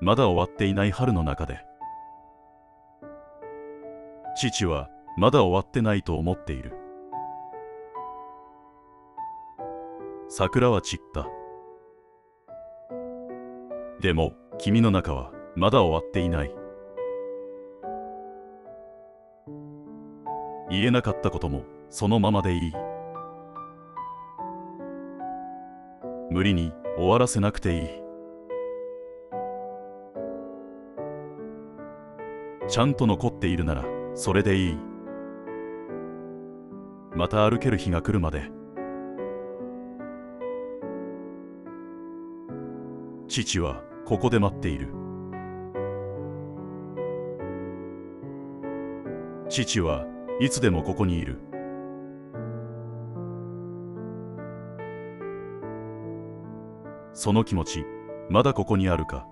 まだ終わっていない春の中で、父はまだ終わってないと思っている。桜は散った。でも君の中はまだ終わっていない。言えなかったこともそのままでいい。無理に終わらせなくていい。ちゃんと残っているならそれでいい。また歩ける日が来るまで。父はここで待っている。父はいつでもここにいる。その気持ち、まだここにあるか。